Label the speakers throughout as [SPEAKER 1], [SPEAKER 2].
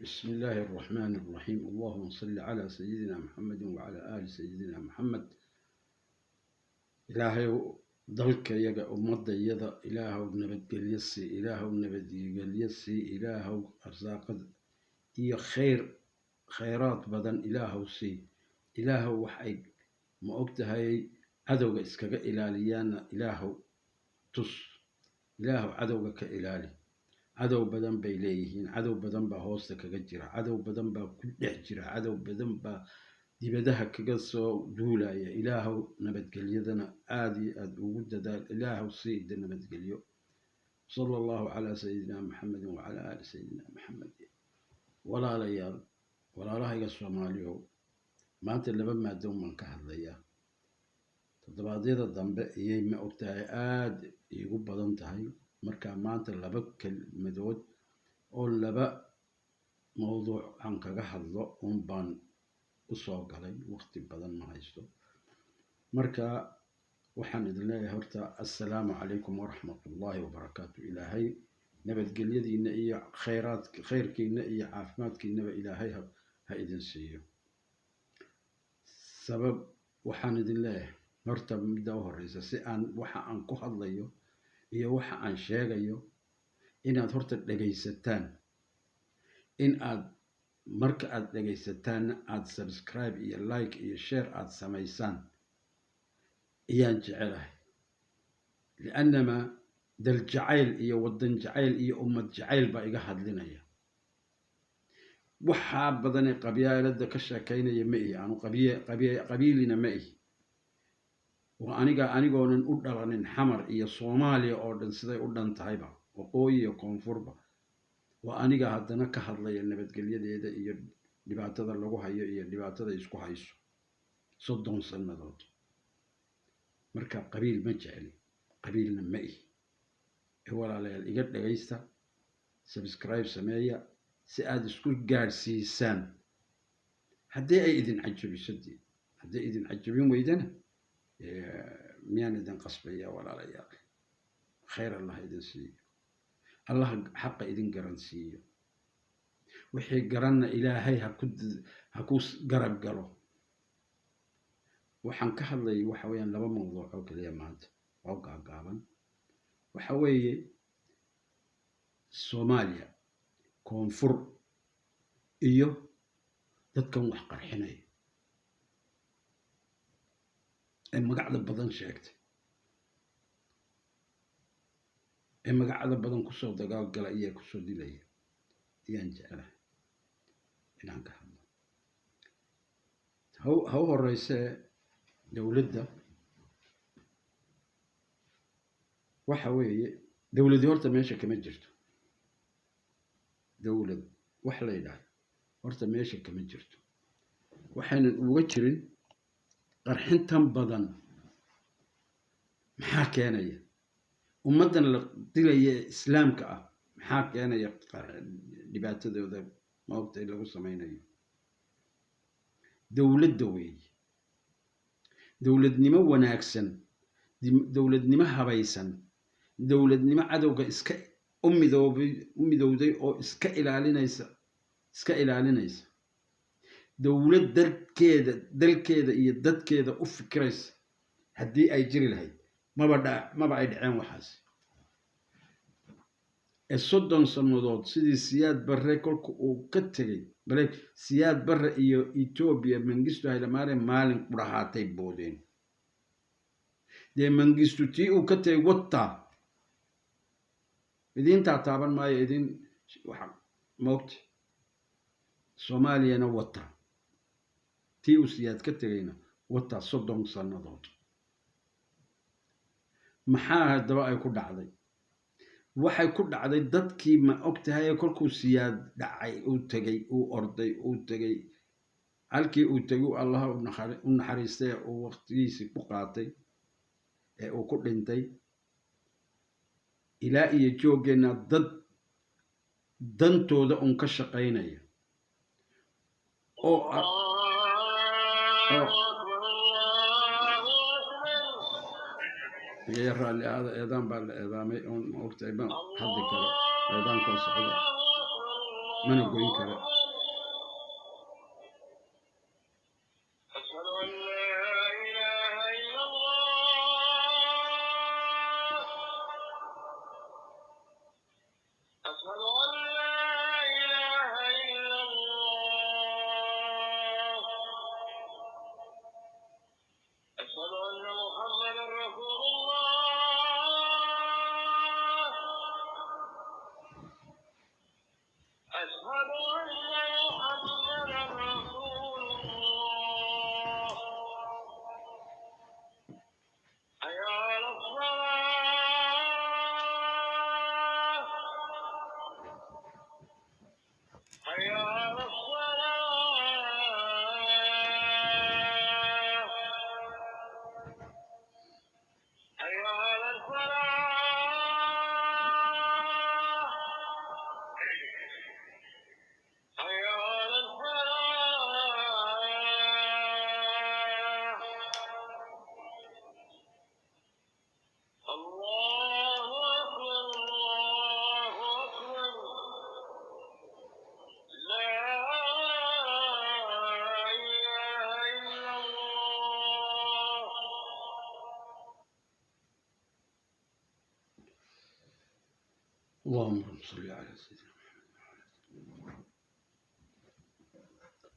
[SPEAKER 1] بسم الله الرحمن الرحيم. اللهم صل على سيدنا محمد وعلى آل سيدنا محمد. إلهي ضلك يجا أمض يدا إلهي نبت جليسي إلهي نبت جليسي إلهي أرزاق هي خيرات بدن إلهي سي إلهي وحي ما أكتهاي عدو إسكجا إلاليانا إلهي تص إلهي عدو كإلالي cadow badan bay leeyihiin, cadow badan baa hoosta kaga jira, cadow badan baa ku dhex jira, cadow badan baa dibadaha kaga soo duulaya. ilaahow nabadgelyadana aad iyo aad ugu dadaal, ilaahow siida nabadgelyo. sala allahu calaa sayidina maxamedin wacalaa aali sayidina maxamed. walaalayaal, walaalahayga soomaaliyow, maanta laba maadoon baan ka hadlayaa. toddobaadyada dambe iyay ma ogtahay aad iigu badan tahay. markaa maanta laba kelmadood oo laba mawduuc aan kaga hadlo un baan u soo galay, waqti badan ma haysto. marka waxaan idin leeyahay horta assalaamu calaykum waraxmatullaahi wabarakaatu. ilaahay nabadgelyadiina iyo khayrkiina iyo caafimaadkiinaba ilaahay ha idin siiyo. sabab waxaan idin leeyahay horta midda u horeysa, si aan waxa aan ku hadlayo iyo waxa aan sheegayo inaad horta dhagaysataan, in aad marka aad dhagaysataanna aad subscribe iyo like iyo share aad samaysaan ayaan jecelahay. liannama dal jacayl iyo waddan jacayl iyo ummad jacayl baa iga hadlinaya. waxaa badanee qabyaalada ka sheekaynaya ma ihi, aanu qabiilina ma ihi. waa anigoonan u dhalanin xamar iyo soomaaliya oo dhan siday u dhan tahayba, waqooyi iyo koonfurba. waa aniga haddana ka hadlaya nabadgelyadeeda iyo dhibaatada lagu hayo iyo dhibaatada isku hayso 30 sannadood. marka qabiil ma jecli, qabiilna ma ihi. walaalayaal iga dhagaysta, subscribe sameeya si aad isku gaadhsiisaan. haddii ay idin cajabisadii, haddii idin cajabin weydana miyaan idin qasbaya walaalayaal. khayr allah idin siiyo, allah xaqa idin garansiiyo. wixii garanna ilaahay ha ku garab galo. waxaan ka hadlayay waxa weeyaan laba mawduuc oo kaliya maanta oo gaagaaban. waxa weeye soomaaliya, koonfur iyo dadkan wax qarxinaya ee magacda badan sheegtay, ee magacda badan kusoo dagaalgala iyo kusoo dilaya ayaan jecelahay inaan ka hadlo. ha u horeysee dowladda. waxa weeye dowladii horta meesha kama jirto. dowlad wax la yidhaahdo horta meesha kama jirto. waxaynan uga jirin qarxintan badan. maxaa keenaya? ummaddan la dilaya ee islaamka ah maxaa keenaya dhibaatadooda maogtay lagu samaynayo? dowladda weeye. dowladnimo wanaagsan, dowladnimo habaysan, dowladnimo cadowga iska u midowday oo iska ilaalinaysa. dowlad dalkeeda iyo dadkeeda u fikiraysa haddii ay jiri lahayd maba ay dhaceen waxaas. 30 sannadood sidii siyaad barre kolka uu ka tegay, bale siyaad barre iyo Ethiopia Mengistu Haile-Mariam maalin qurahaatay boodeen. dee Mengistu tii uu ka tegay wataa idintaa taaban maayo idin waxa moogta. soomaaliyana wataa tii uu siyaad ka tegayna wataa 30 sannadood. maxaa haddaba ay ku dhacday? waxay ku dhacday dadkii ma ogtahay kolkuu siyaad dhacay uu tegay, uu orday, uu tegay halkii uu tegay allah u naxariistay uu waqtigiisii ku qaatay ee uu ku dhintay. ilaa iyo jooggeena dad dantooda un ka shaqaynaya oo raalli aada eedaan baa la eedaamay oon ma ogtahay ma hadli karo. eedaankoo socda mana goyn karo. اللهم صل على سيدنا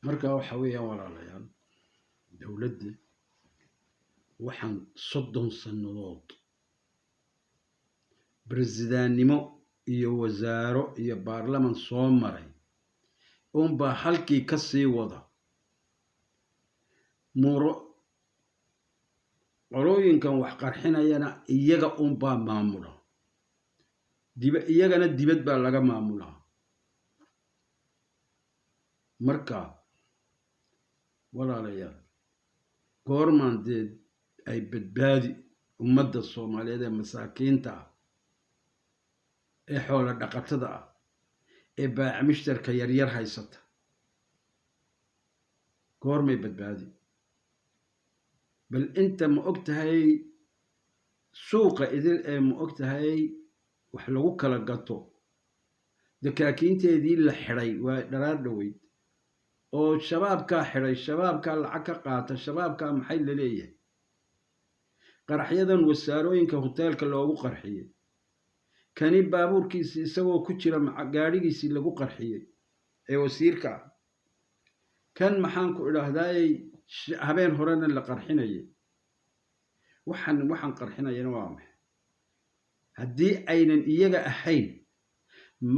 [SPEAKER 1] marka waxa weeyaan walaalayaal dowladda waxaan 30 sannadood برزدانيمو iyo wasaaro iyo baarlaman soo maray baa halkii ka sii wada muro qolooyinkan wax qarxinayana iyaga baa maamula iyagana dibad baa laga maamulaa marka walaalayaal goormaan ay badbaadi ummadda Soomaaliyeed ee masaakiinta ee xoolo dhaqatada ee baac mushtarka yaryar haysata goormay badbaadi bal inta ma ogtahay suuqa idil ee ma ogtahay wax lagu kala gato dakaakiinteedii la xiray waa dharaar dhaweyd oo shabaabka xiray shabaabka lacag ka qaata shabaabka maxay la leeyahay qaraxyadan wasaarooyinka hoteelka loogu qarxiyay kani baabuurkiisa isagoo ku jira gaadhigiisii lagu qarxiyay ee wasiirka kan maxaan ku idhaahday habeen horena la qarxinayay waxaan qarxinayana waa maxay haddii aynan iyaga ahayn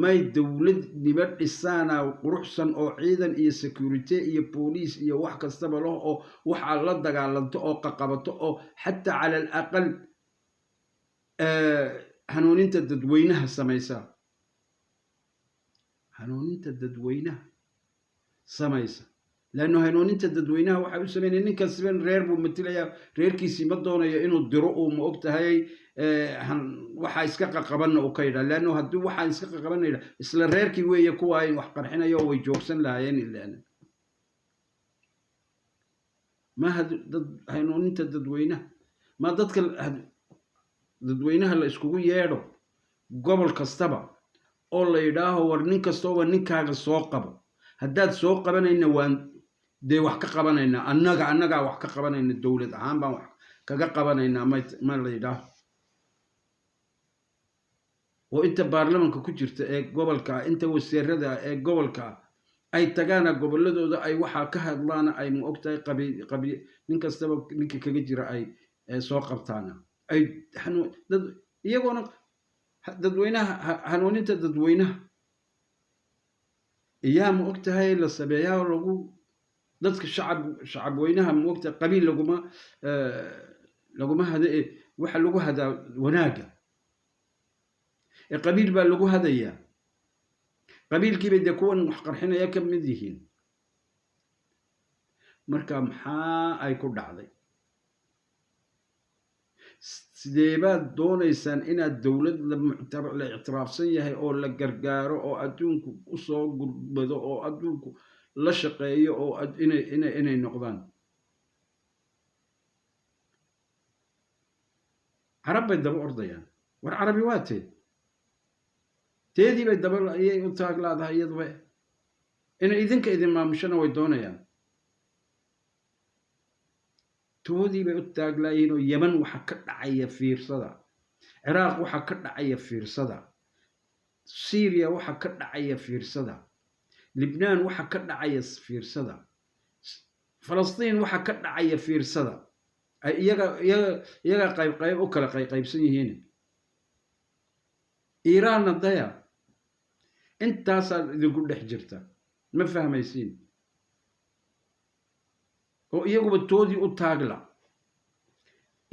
[SPEAKER 1] may dawlad nibad dhisaana quruxsan oo ciidan iyo security iyo police iyo wax kastaba leh oo waxa la dagaalanto oo qaqabato oo xataa cala al-aqal hanuuninta dadweynaha samaysa hanuuninta dadweynaha samaysa laano hanuuninta dadweynaha waxa uu sameeyay ninkan siban reer buu matalayaa reerkiisii ma doonayo inuu diro oo ma ogtahay waxa iska qaqabanna uu ka yidhaa laano haddii waxaan iska qaqabanayna isla reerkii weeye kuwa ay wax qarxinayo way joogsan lahaayeen ilaana ma hanuuninta dadweynaha ma dadka dadweynaha la iskugu yeedho gobol kastaba oo la yidhaaho war nin kastoo ninkaaga soo qabo haddaad soo qabanayna waan dee wax ka qabanayna annaga wax ka qabanayna dawlad ahaan baan wax kaga qabanayna ma la yidhaaho oo inta baarlamanka ku jirta ee gobolka inta wasiirada ee gobolka ay tagaana goboladooda ay waxa ka hadlaana ay ma ogtahay qabi nin kastaba ninka kaga jira ay soo qabtaana ay iyagoona dadweynaha hanuuninta dadweynaha iyaa ma ogtahay la sameeyaa lagu dadka shacab weynaha ma ogtahay qabiil laguma hada waxa lagu hadaa wanaaga qabiil baa lagu hadayaa qabiilkii bay kuwan wax qarxinaya ka mid yihiin marka maxaa ay ku dhacday sidee baad doonaysaan inaad dawlad la ictiraafsan yahay oo la gargaaro oo adduunku u soo gurbado oo adduunku la shaqeeyo oo inay noqdaan carab bay daba ordayaan war carabi waa teedii bay daba ayay u taag laadahay iyaduba inay idinka idin maamushana way doonayaan toodii bay u taaglaayeen oo Yemen waxa ka dhacaya fiirsada Iraq waxa ka dhacaya fiirsada Syria waxa ka dhacaya fiirsada Lebanon waxa ka dhacaya fiirsada Falastiin waxa ka dhacaya fiirsada iyaga qayb u kala qaybsan yihiin Iran daya intaas idinku dhex jirta ma fahmaysiin oo iyaguba toodii u taagla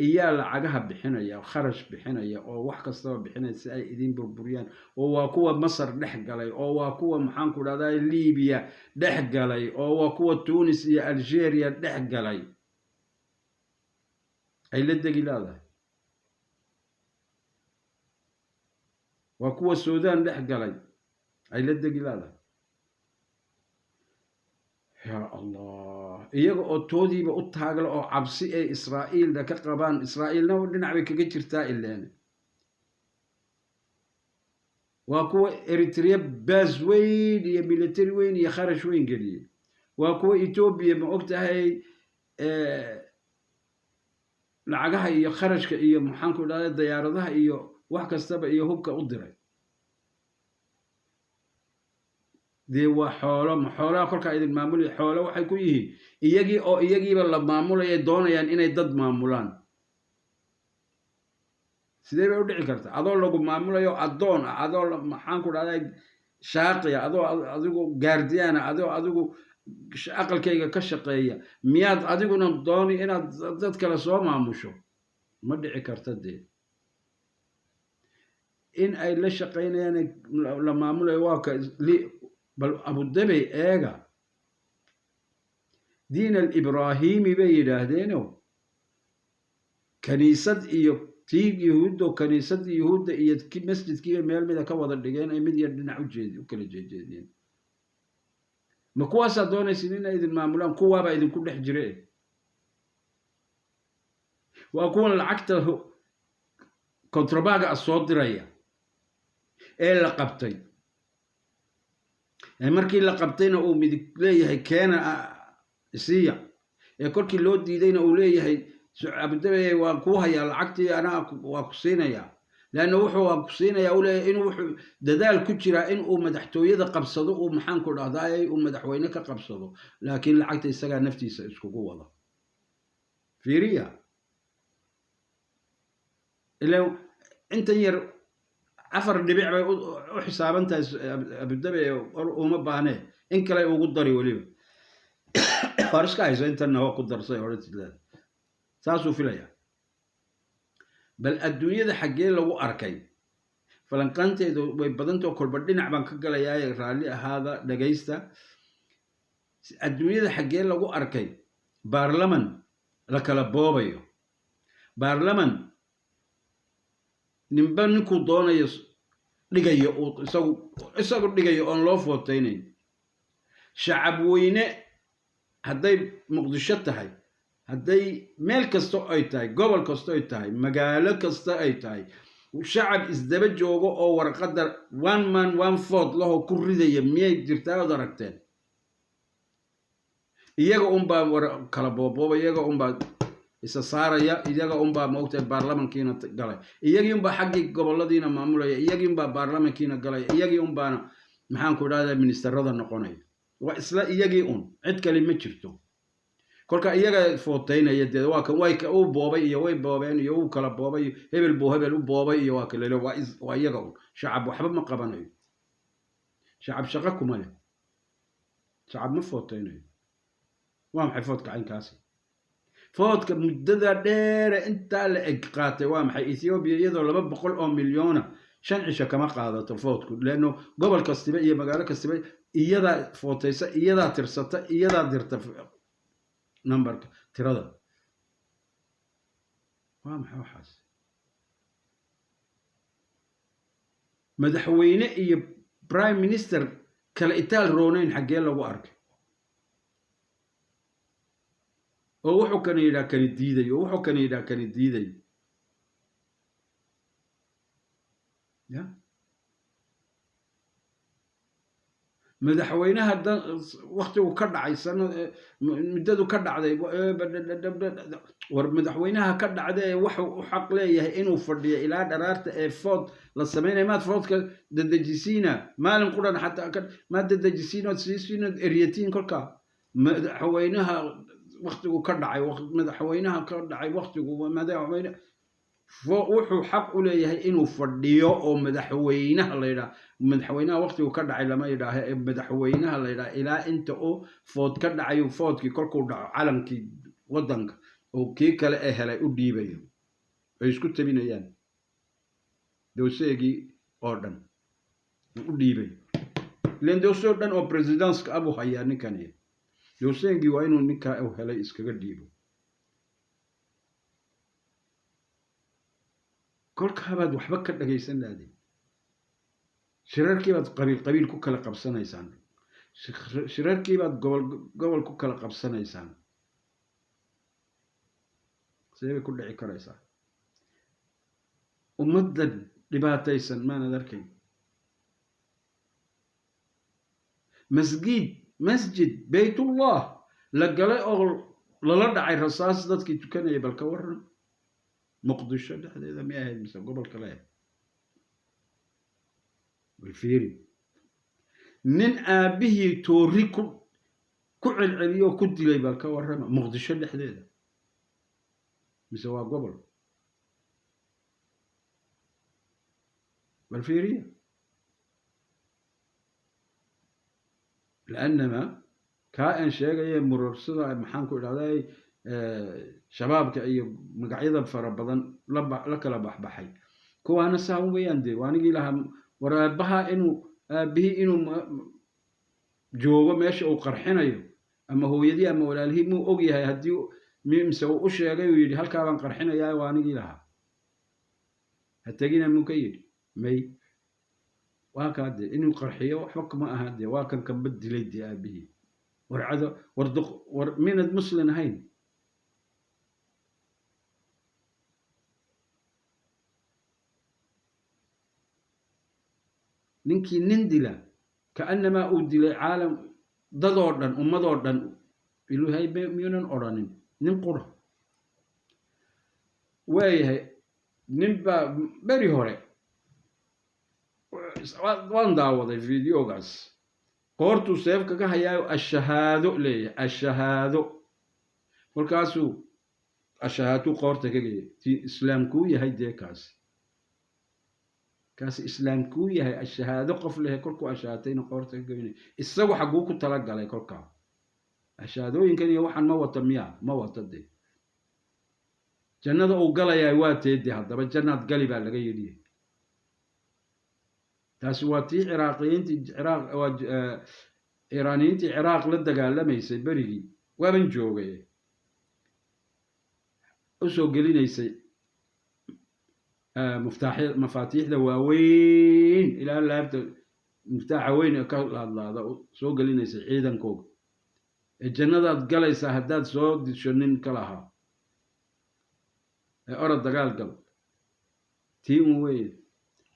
[SPEAKER 1] iyaa lacagaha bixinaya kharash bixinaya oo wax kastaba bixinaya si ay idin burburiyaan oo waa kuwa Masar dhex galay oo waa kuwa maxaan ku dhahdaa Liibiya dhex galay oo waa kuwa Tunis iyo Algeria dhex galay ay la degilaada waa kuwa Suudaan dhex galay ay la degilaada يا الله iyaga oo toodiiba u taagla oo cabsi ay Israa'iil ka qabaan Israa'iilna dhinac bay kaga jirtaa ilaan waa kuwa Eritrea base weyn iyo military weyn iyo kharash weyn galiyay waa kuwa Ethiopia ma ogtahay lacagaha iyo kharashka iyo maxaan ku dhahdaa diyaaradaha iyo wax kastaba iyo hubka u diray dee waa xoolo ma xoolaha kolkaa idin maamulaya xoolo waxay ku yihiin iyagii oo iyagiiba la maamulaya doonayaan inay dad maamulaan sidee bay u dhici karta adoo lagu maamulayo addoon ah adoo maxaan ku dhahday shaaqiya adoo adigu gaardiyana adoo adigu aqalkayga ka shaqeeya miyaad adiguna dooni inaad dad kale soo maamusho ma dhici karta dee in ay la shaqaynayaan la maamulayo waa ka bal abudabi eega diin alibrahimi bay yidhaahdeeno kaniisad iyo tiig yahuuddo kaniisad yahuudda iyo masjidkiiba meel mida ka wada dhigeen ay mid yar dhinac u kala jeejeedeen ma kuwaasaa doonaysin inay idin maamulaan kuwaabaa idinku dhex jire waa kuwan lacagta kontrabaga soo diraya ee la qabtay markii la qabtayna uu midig leeyahay keena isiya ee kolkii loo diidayna uu leeyahay abudabi waan kuu hayaa lacagtii anaa waa ku siinayaa leanna wuxuu waa ku siinayaa uu leeyahay inuu wuxuu dadaal ku jiraa in uu madaxtooyada qabsado uu maxaan ku dhahdaay uu madaxweyne ka qabsado laakiin lacagta isagaa naftiisa iskugu wada fiiriya ilaa intan yar 4 dhibic bay u xisaaban tahay abudabi uma baahne in kale ugu dari waliba farska hayso intan waa ku darsay hortiisla saasuu filaya bal adduunyada xaggee lagu arkay falanqaanteedu way badantoo kolba dhinac baan ka galayaa raalli ahaada dhagaysta adduunyada xaggee lagu arkay baarlaman la kala boobayo baarlaman ninba ninkuu doonayo dhigayo isagu dhigayo oon loo footaynayn shacab weyne hadday muqdisho tahay hadday meel kasta ay tahay gobol kasta ay tahay magaalo kasta ay tahay shacab isdaba joogo oo warqadda one man one vote lahoo ku ridaya miyay jirtaa ood aragteen iyaga unbaa kala boobooba iyaga unbaa isa saaraya iyaga unbaa moogtahay baarlamankiina galay iyagii unbaa xaggii goboladiina maamulaya iyagii unbaa baarlamankiina galay iyagii unbaana maxaan ku idhahdaa ministerada noqonaya waa isla iyagii un cid kale ma jirto kolka iyaga footaynaya dee waa kan way u boobay iyo way boobeen iyo uu kala boobay hebel buu hebel u boobay iyo waa kale waa iyaga un shacab waxba ma qabanayo shacab shaqo kuma leh shacab ma footaynayo waa maxay foodka caynkaasi foodka muddada dheere intaa la eg qaatay waa maxay Ethiopia iyadoo 200 oo milyan 5 cisho kama qaadato foodku leeno gobol kastiba iyo magaalo kastiba iyada footaysa iyada tirsata iyada dirta numberka tirada waa maxay waxaas madaxweyne iyo prime minister kala itaal roonayn xaggee lagu arkay oo wuxuu kan yidhaa kani diiday oo wuxuu kan yidhaa kani diiday ya madaxweynaha waqtigu ka dhacay muddadu ka dhacday war madaxweynaha ka dhacday wuxuu u xaq leeyahay inuu fadhiyo ilaa dharaarta ee food la sameeyay maad foodka dadajisiina maalin quran xataa ma dadajisiino siisiino eriyatiin kolka madaxweynaha waqtigu ka dhacay madaxweynaha ka dhacay waqtigu madaxweyne wuxuu xaq u leeyahay inuu fadhiyo oo madaxweynaha la yiraahdo madaxweynaha waqtigu ka dhacay lama yiraahdo madaxweynaha la yiraahdo ilaa inta uu food ka dhacayo foodkii kolkuu dhaco calankii wadanka oo kii kale ee helay u dhiibayo ay isku tabinayaan dowseegii oo dhan u dhiibay leen dowsoo dhan oo presidentska abu hayaa ninkani dowseegii waa inuu ninka uu helay iskaga dhiibo kolka baad waxba ka dhagaysan lahayd shirarkii baad qabiil ku kala qabsanaysaan shirarkii baad gobol ku kala qabsanaysaan sidee ku dhici karaysaa ummadda dhibaataysan maanad arkayn masjid baytullah la galay oo lala dhacay rasaas dadkii tukanayay bal ka waran muqdisho dhexdeeda ma ahayd mise gobol kale والفيري nin aabihii toori ku celceliyo ku dilay bal ka warrama muqdisho dhexdeeda mise waa gobol bal fiiriya لأنما كائن شيء مرسل محن كل هذا شباب كأي مقعدة فربضن لك لبح بحي كو أنا ساوي بيندي وأنا قيل لهم وربها إنه به إنه جوه ماشي أو قرحنا يو أما هو يدي أما ولا هي مو أوجي هاي هديو مين مسوي أشياء يدي هل كان قرحنا يا وأنا قيل لها هتجينا مكيد مي وهكذا إنه قرحية وحكم هذا وكان كبد ليدي أبيه ورعده وردق من المسلم هين ننكي نندلا كأنما أودي عالم ضدوردن أمضوردن يلو هاي ميونن أورانين ننقره وهي نبى بري هوري waan daawaday videogaas qoortuu seef kaga hayaayo ashahaado leeyahay ashahaado kolkaasuu ashahaaduu qoorta ka geeyay ti islaamkuu yahay dee kaasi islaamkuu yahay ashahaado qof lehe kolkuu ashahaatayna qoorta ka geynay isagu xaguu ku talagalay kolkaa ashahaadooyinkan iyo waxaan ma wata miya ma wata dee jannada uu galayaa waa teedee haddaba jannaad gali baa laga yidhi تاسواتي عراقيين عراق إيرانيين عراق لدقا لما يسي بريغي ومن جوغي أسو قلين يسي مفاتيح دواوين إلى الله يبدأ مفتاح وين أكال الله سو قلين يسي عيدا كوغ الجنة قال يسا هداد سو دي شنين كلاها أرد دقال قل تيمو وين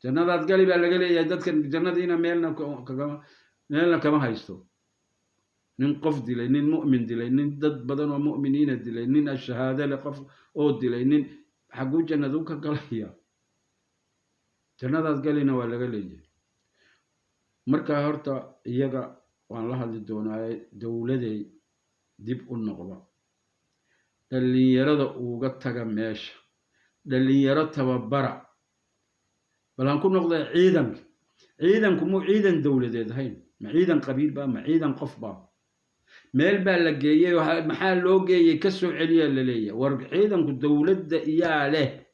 [SPEAKER 1] jannadaad gali baa laga leeyahay dadkan jannadiina meelna kama haysto nin qof dilay nin mu'min dilay nin dad badan oo mu'miniina dilay nin ashahaada le qof oo dilay nin xaguu jannadu ka galaya jannadaad galina waa laga leeyahay markaa horta iyaga waan la hadli doonaa dowladay dib u noqda dhalinyarada uga taga meesha dhalinyaro tababara بلان كون نقضي عيدن كمو عيدن دولة هين ما عيدن قبيل با ما عيدن قف با ميل با لقيه محل لوجي يكسو عليا لليه ورق عيدن كو دولة إياه له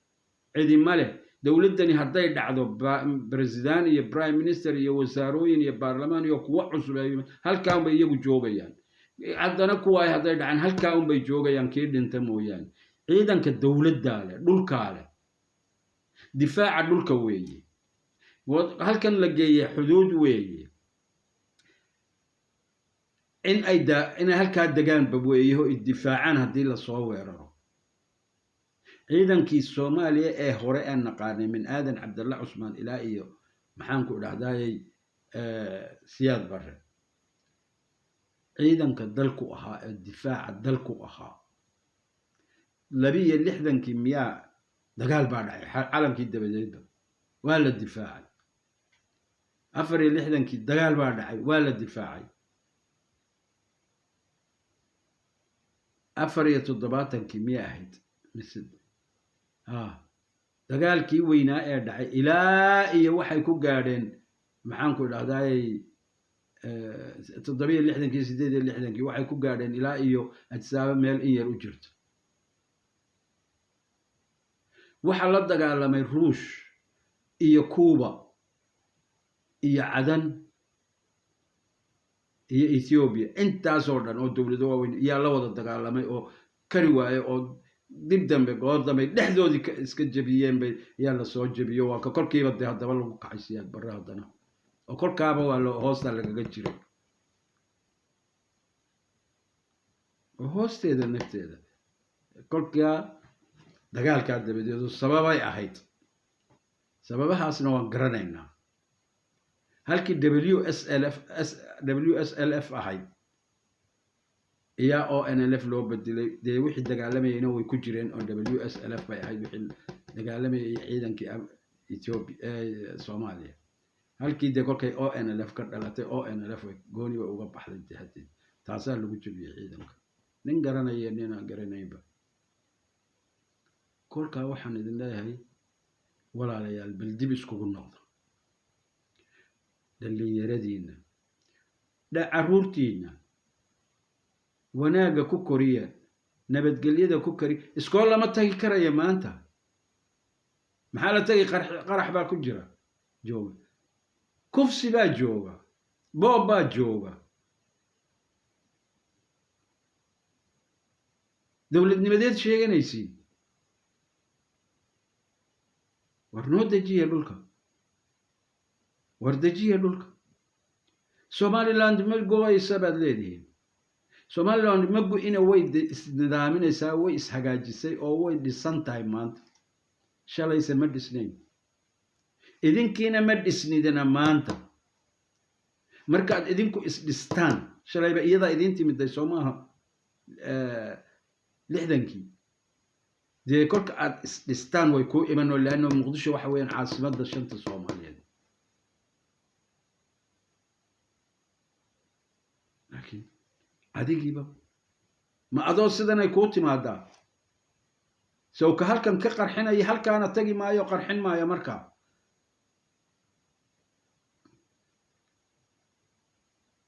[SPEAKER 1] عيدن ماله دولة دني هداي دعدو بريزيدان يا برايم مينستر يا وزاروين يا برلمان يا كوا عصب هل كانوا بيجوا جوجيان عندنا كوا هداي دعن هل كانوا بيجوجيان كيد انت مويان عيدن كدولة دالة دول كاله دفاع دولك ويجي هل كان لقي حدود ويجي إن هل كان دجان بويه الدفاع عن هذه الصوارة إذا كي الصومالية هراء النقارن من آدم عبد الله عثمان إلى إيه محنكو الأعداء سياد برا إذا كدلكو أها الدفاع دلكو أها لبي اللي حدا كيمياء دقال بعد عالم كي دبديد ولا الدفاعي أفري اللي حدا كي دقال بعد ولا الدفاعي أفري تضباطا كيمياء هيد مثل دقال كي وينا دعي إلى إيه وحي كو قارين محانكو الأعداء تضبيط اللي حدا كي سديد اللي حدا كي وحي كو قارين إلى إيه أتسابق ميل إيه وجرت waxaa la dagaalamay ruush iyo kuuba iyo cadan iyo Ethiopia intaasoo dhan oo dawlado waaweyn ayaa la wada dagaalamay oo kari waaye oo dib dambe goor dambe dhexdoodii iska jabiyeen bay ayaa la soo jabiyo waa ka korkiiba de hadaba lagu kacaysiyaa barra hadana oo korkaaba waa loo hoosta lagaga jiray oo hoosteeda nafteeda kolkaa dagaalka dabadeedu sababay ahayd sababahaasna waan garanaynaa halkii WSLF ahayd oo NLF loo bedelay dee wixii dagaalamayna way ku jireen oo WSLF bay ahayd wixii dagaalamayay ciidankii Ethiopia Soomaaliya halkii dee kolkay ONLF ka dhalatay ONLF gooni bay uga baxday jihadeed taasaa lagu jebiyey ciidanka nin garanaya nin aan garanaynba kolkaa waxaan idin leeyahay walaalayaal bal dib iskugu noqda dhallinyaradiinna carruurtiinna wanaagga ku koriya nabadgelyada ku kari iskool lama tagi karaya maanta maxaa la tagi qarax baa ku jira jooga kufsi baa jooga boob baa jooga dowladnimadeed sheeganaysiin war noo dejiya dhulka war dejiya dhulka somaliland ma go-aysa baad leedihiin somaliland ma go-ina way isnidaaminaysaa way ishagaajisay oo way dhisan tahay maanta shalayse ma dhisnayn idinkiina ma dhisnidina maanta markaad idinku isdhistaan shalayba iyadaa idin timiday soo maaha 60kii dee kolka aad isdhistaan way kuu imanoo laanno muqdisho waxa weeyaan caasimadda shanta soomaaliyeed laakiin adigiiba ma adoo sidanay kuu timaadaa sawka halkan ka qarxinaya halkaana tagi maayo qarxin maayo markaa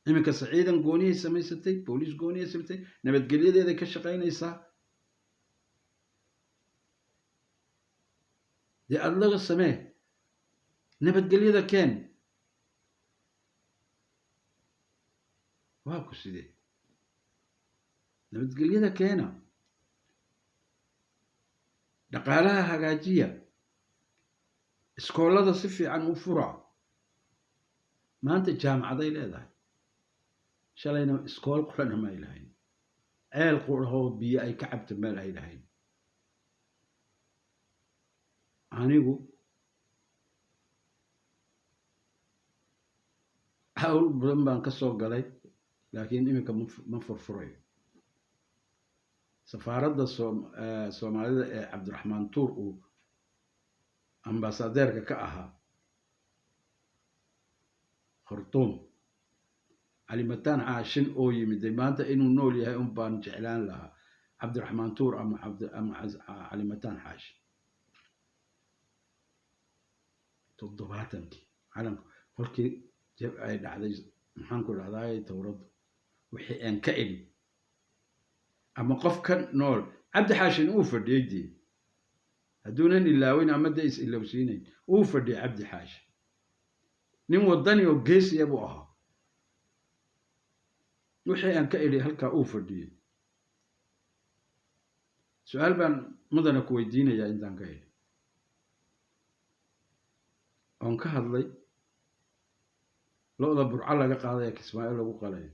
[SPEAKER 1] iminka ciidan gooniyay samaysatay booliis gooniyay samaysatay nabadgelyadeeday ka shaqaynaysaa dee aada laga samee nabadgelyada keen waa ku sidee nabadgelyada keena dhaqaalaha hagaajiya iskoolada si fiican u fura maanta jaamacaday leedahay shalayna iskool qurana ma ay lahayn ceel qurahoo biyo ay ka cabta meel ay lahayn anigu hawl badan baan ka soo galay laakiin iminka ma furfurayo safaaradda soomaalida ee cabdiraxmaan tuur uu ambaasadeerka ka ahaa khartuum calimataan caashin oo yimiday maanta inuu nool yahay un baan jeclaan lahaa cabdiraxmaan tuur ama calimataan caashin 70kii calanka kolkii ay dhacday maxaan ku dhahdaay towraddu wixii aan ka edhi ama qof ka nool cabdi xaashin uu fadhiyey dee hadduunan ilaawin ama dee is ilowsiinayn uu fadhiyey cabdi xaashin nin wadani oo geesiya buu ahaa wixii aan ka edhi halkaa uu fadhiyey su-aal baan mudana ku weydiinayaa intaan ka edhi oon ka hadlay lo-da burco laga qaadaya kismaayo lagu qalayo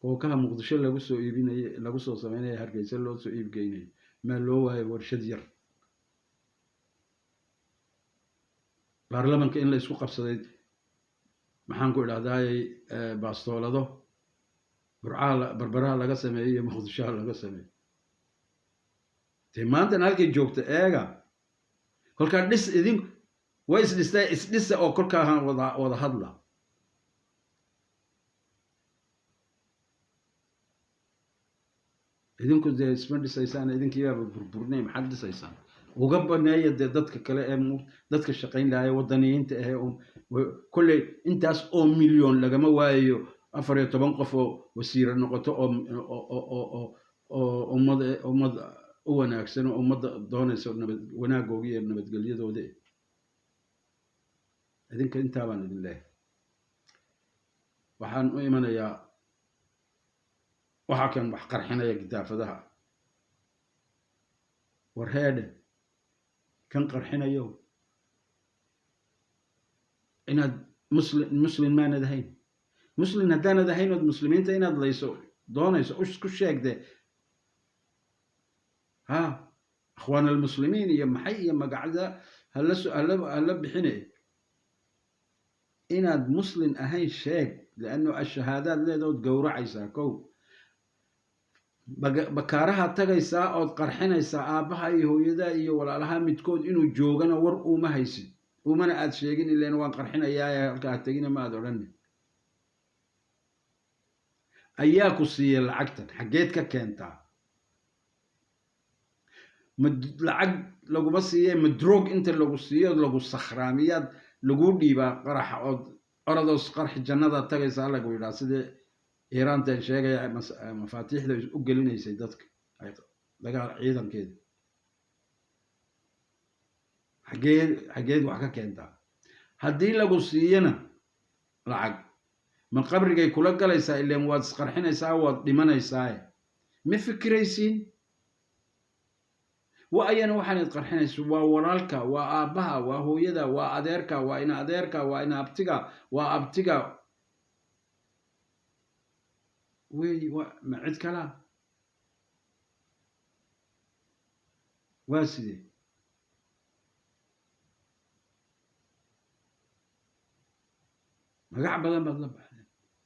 [SPEAKER 1] kookaha muqdisho lagu soo iibinayo lagu soo sameynaya hargeysa loo soo iibgeynayo maa loo waayo warshad yar baarlamanka in la isku qabsaday maxaan ku idhahdaayey baastoolado burcaha barbaraha laga sameeyo iyo muqdishoha laga sameeyo dee maantana halkay joogta eega kolkaa dhis idinku way isdhistaa isdhisa oo kolkaa wada hadla idinku dee isma dhisaysaan idinkiibaaba burburnay maxaad dhisaysaan uga baneeya dee dadka kale ee dadka shaqayn lahaya wadaniyiinta ahee kolley intaas oo milyon lagama waayayo 14 qof oo wasiiro noqoto oo ummad u wanaagsan oo ummadda doonayso wanaagooga iyo nabadgelyadooda idinka intaa baan idin leeyahay waxaan u imanayaa waxaa kan wax qarxinaya gidaafadaha war heedhe kan qarxinayo inaad muslim maanad ahayn muslim haddaanad ahayn ood muslimiinta inaad layso doonayso ku sheegde ha akhwaan almuslimiin iyo maxay iyo magacda hala bixine inaad muslim ahayn sheeg lianno ashahaadaad leedood gowracaysaa kow bakaaraha tagaysaa ood qarxinaysaa aabbaha iyo hooyada iyo walaalaha midkood inuu joogana war uuma haysid ومن عاد شيءين اللي نوان قرحنا يا كاتجين ما أدرني أياكو سي العقد حقيتك كنتا لعق لو بس هي مدروق أنت لو سي لو الصخرانيات لو ديبا قرح أرض قرح الجنة تجلس على قوي سيد إيران تنشأ مفاتيح ذا أقلني سيدتك لقى عيدا كده حقيد وحكا كنتا هدي لو سينا لعق من قبل جاي كل جلسة اللي مواد قرحنا يساوي دمنا يساوي ما فكريسين وأينا وحنا يتقرحنا سوا ورالك وأبها وهو يدا وأديرك وإن أديرك وإن أبتجا وأبتجا ما عد كلام واسدي ما قاعد بدل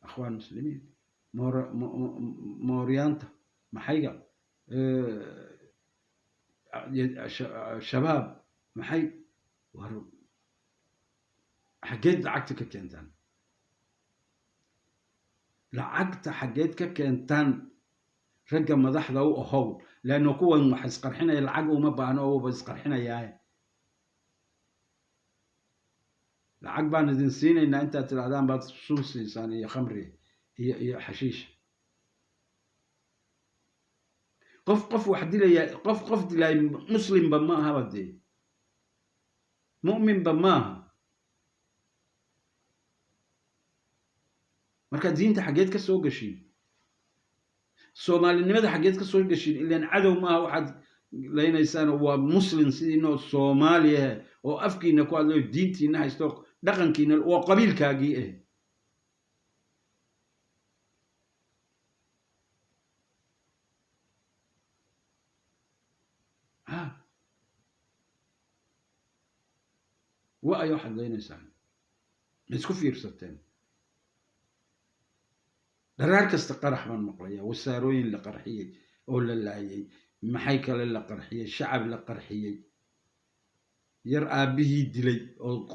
[SPEAKER 1] أخوان المسلمين موريانتا محيقة شباب محي حقيت لعقتك كنتان لعقت حقيت كنتان رجع مدح ذا وهو لأنه كوا محس قرحنا يلعق وما بانه بس قرحنا ياه لعق بان الدنسين إن أنت تلعدان بعد سوس إنسان هي خمري هي حشيش قف واحد لي قف دي مسلم بماها بدي مؤمن بماها marka diinta xageed ka soo gashin Soomaalinimada xageed ka soo gashin ilaa cadow ma waxaad leenaysaan waa muslim sidoo Soomaaliya oo afkiina ku hadlo diintiina haysto dhaqankiina oo qabiilkaagii وأي واحد لeenaysaan isku fiirsateen دراك استقرح من مقلية والساروين لقرحية أول اللعية محيكة للقرحية الشعب لقرحية يرأى به دلي أو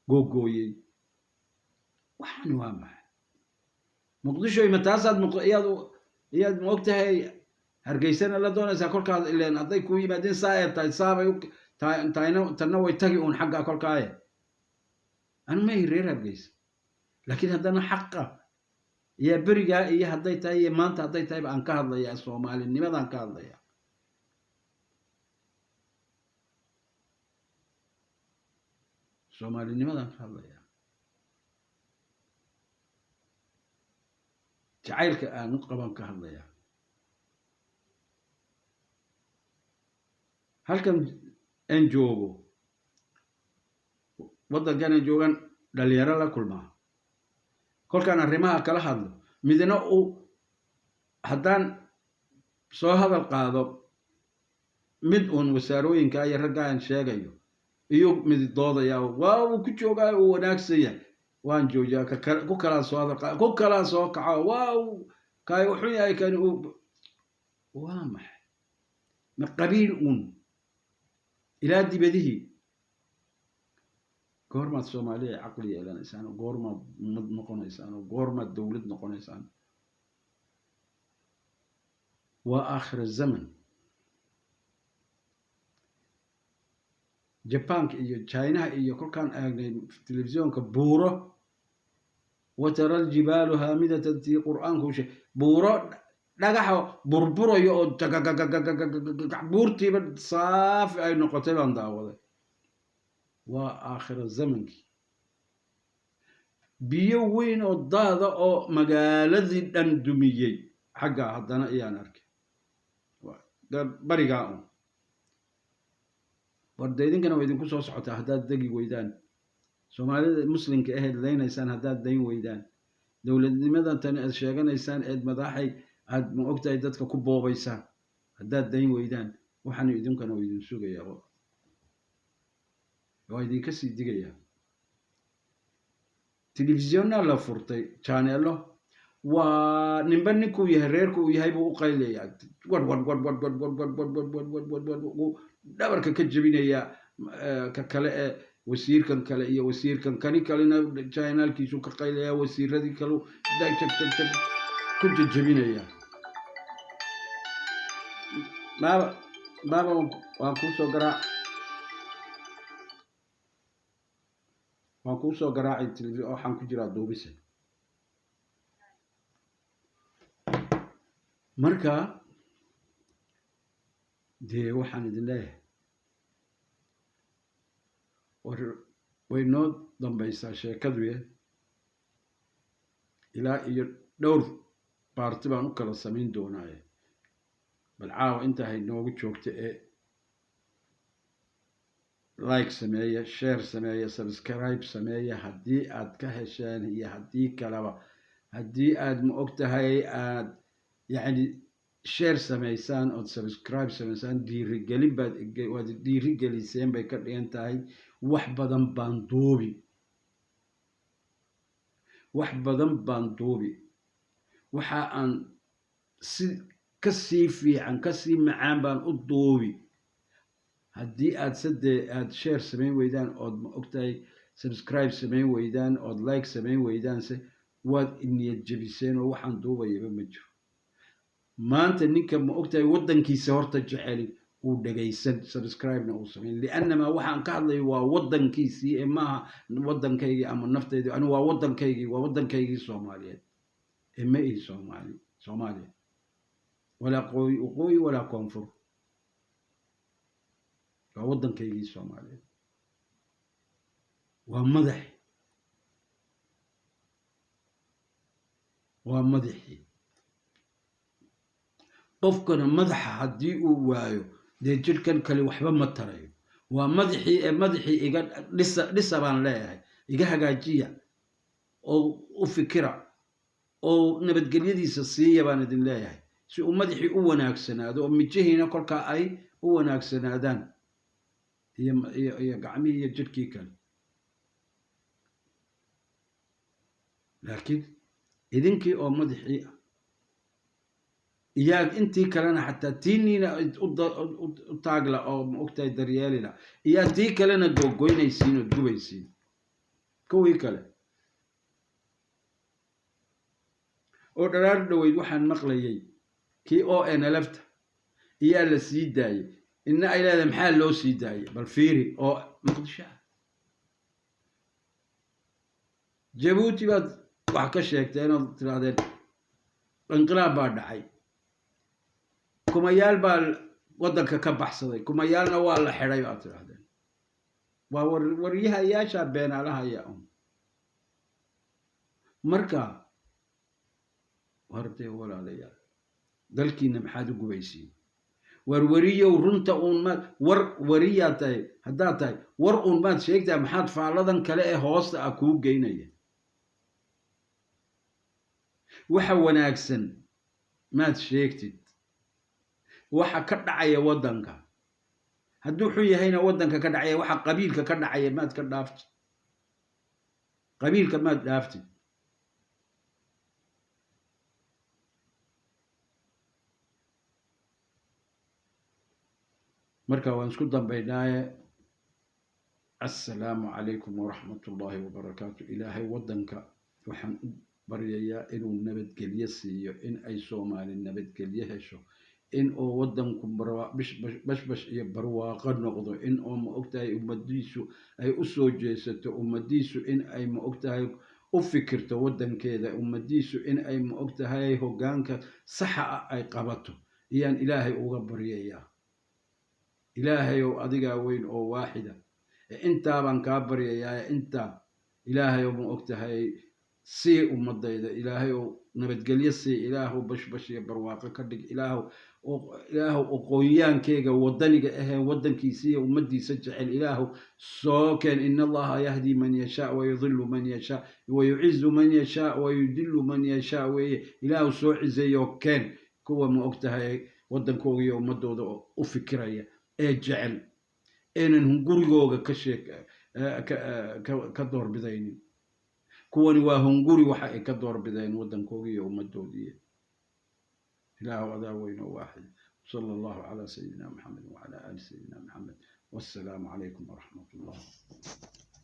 [SPEAKER 1] جوجوي وحن وامح مقدشوا يمتاسد ياد وقتها هرجيسنا لا دون إذا كل كذا اللي نضيق كوي بعدين ساير تايسابة تنوي تجيون حقه كل كاية أنا ما يرير هرجيس لكن هذا حقه يا برجع يا هديت أي ما أنت هديت أي عن كهذا يا سومالي لماذا عن كهذا يا سومالي لماذا عن كهذا يا تعالك نقرب كهذا يا هل كان إنجوجو وضع كان إنجوجان دليرة لكل ما كل كان الرماء كلا هذا مدينة أو هدان سو هذا القاضي مدون وساروين كاي رجعان شاقيو يو مد ضوضة يا واو كتشوجا وناكسية وان جوجا كوكلا سو هذا القاضي كوكلا سو كعا واو كاي وحيا كانوا وامح من قبيل إلى دي بديه غورما الصومالية عقلية إلى إنسان غورما نقون إنسان غورما الدولة نقون إنسان وآخر الزمن جابان إيو تشاينا إيو كل كان في التلفزيون كبورة وترى الجبال هامدة في قرآن كل شيء بورة نجحوا بربرة يقعد بورتي بالصاف أي نقطة بنداوله وآخر الزمن بيوين الضاد أو مجالذ الأندمية حاجة هذانا إيان أرك بريقاهم ورديدين كانوا يدين كسر صحة هداد دقي ويدان سومالي مسلم كأهل لين إنسان هداد دين ويدان دولة لماذا تاني شيئا إنسان إد مضاحي هاد مؤكتا إدتك كبوا بيسان هداد دين ويدان وحن يدين كانوا يدين سوق يا رب ويدي كسي دقيقة تلفزيون لا فرتي channel ونبنيكو يهريركو يهيبو قيلي ود دبرك كجبين يا ككلا wasiir kan kale iyo wasiir kan kani kalena channelkiisu ka qaylaya wasiiradii kale jag ku jajabinaya baba waan ku soo garaacay television waxaan ku jiraa duubise marka dee waxaan idin leeyahay way noo dambaysaa sheekadu ilaa iyo dhowr baarti baan u kala samayn doonaaye bal caawa intahay noogu joogta ee like sameeya share sameeya subscribe sameeya haddii aad ka hesheen iyo haddii kaleba haddii aad ma og tahay aad yacni share samaysaan ood subscribe samaysaan dhiirigelin waad dhiirigeliseen bay ka dhigan tahay wax badan baan duubi waxa aan si kasii fiican kasii macaan baan u duubi haddii aad share samayn weydaan ood ma og tahay subscribe samayn weydaan ood like samayn weydaanse waad iniyad jebiseen oo waxaan duubayaba ma jiro maanta ninka ma og tahay waddankiisa horta jeceli uu dhagaysan subscribe-na uu samayn liannama waxaan ka hadlayo waa waddankiisii ee maaha waddankaygii ama nafteydii anigu waa waddankaygii soomaaliyeed ee ma ihi soomaaliya walaa waqooyi walaa koonfur waa waddankaygii soomaaliyeed waa madaxii qofkana madaxa haddii uu waayo dee jirkan kale waxba ma tarayo waa madaxii iga dhisa baan leeyahay iga hagaajiya oo u fikira oo nabadgelyadiisa siiya baan idin leeyahay si uu madaxii u wanaagsanaado oo mijihiina kolkaa ay u wanaagsanaadaan iyo gacmihii iyo jirkii kale laakiin idinkii oo madaxii ah iyaa intii kalena xataa tiiniina u taagla oo ma ogtahay daryeelila iyaa tii kalena googoynaysiin ood gubaysiin kuwii kale oo dharaar dhoweyd waxaan maqlayay kii ONLFta iyaa la sii daayey inna ay leedahay maxaa loo sii daayey bal fiiri oo muqdisho ah jabuuti baad wax ka sheegteen ood tirahdeen inqilaab baa dhacay kumayaal baa waddanka ka baxsaday kumayaalna waa la xidhay baad tirahdeen waa waryahayaasha beenaalahaya marka wardee walaalayaal dalkiina maxaad u gubaysiin warwariyow runta uun wariyaa tahay haddaad tahay war uun maad sheegtaa maxaad faaladan kale ee hoosta ah kuu geynaya waxa wanaagsan maad sheegtid waxa ka dhacaya waddanka hadduu xun yahayna waddanka ka dhacaya waxa qabiilka ka dhacaya maad ka dhaaftid qabiilka maad dhaaftid marka waan isku dambaynaaye assalaamu calaykum waraxmatullaahi wabarakaatu ilaahay waddanka waxaan u baryayaa inuu nabadgelyo siiyo in ay soomaali nabadgelyo hesho in uu waddanku bashbash iyo barwaaqo noqdo in oo ma ogtahay ummadiisu ay u soo jeesato ummadiisu in ay ma ogtahay u fikirto waddankeeda ummadiisu in ay ma ogtahay hoggaanka saxa ah ay qabato iyaan ilaahay uga baryayaa ilaahayow adigaa weyn oo waaxida intaa baan kaa baryayaa intaa ilaahayow ma ogtahay sii ummadayda ilaahayow nabadgelyo sii ilaahow bashbash iyo barwaaqo ka dhig ilaahow aqoonyaankeyga waddaniga ahee waddankiisa iyo ummaddiisa jecel ilaahow soo keen ina allaha yahdi man yashaa wayudilu man yashaa wayucizu man yashaa wayudilu man yashaa weeye ilaahow soo cizeeyo keen kuwa ma ogtahay waddankooga iyo ummadooda u fikiraya ee jecel eenan hungurigooga ka doorbidaynin kuwani waa hunguri waxa ay ka doorbideen waddankooga iyo ummadoodii ilaahu adaa weyn oo waaxid sala allahu calaa sayidina maxamed wacalaa aali sayidina maxamed wassalaamu calaykum waraxmat ullah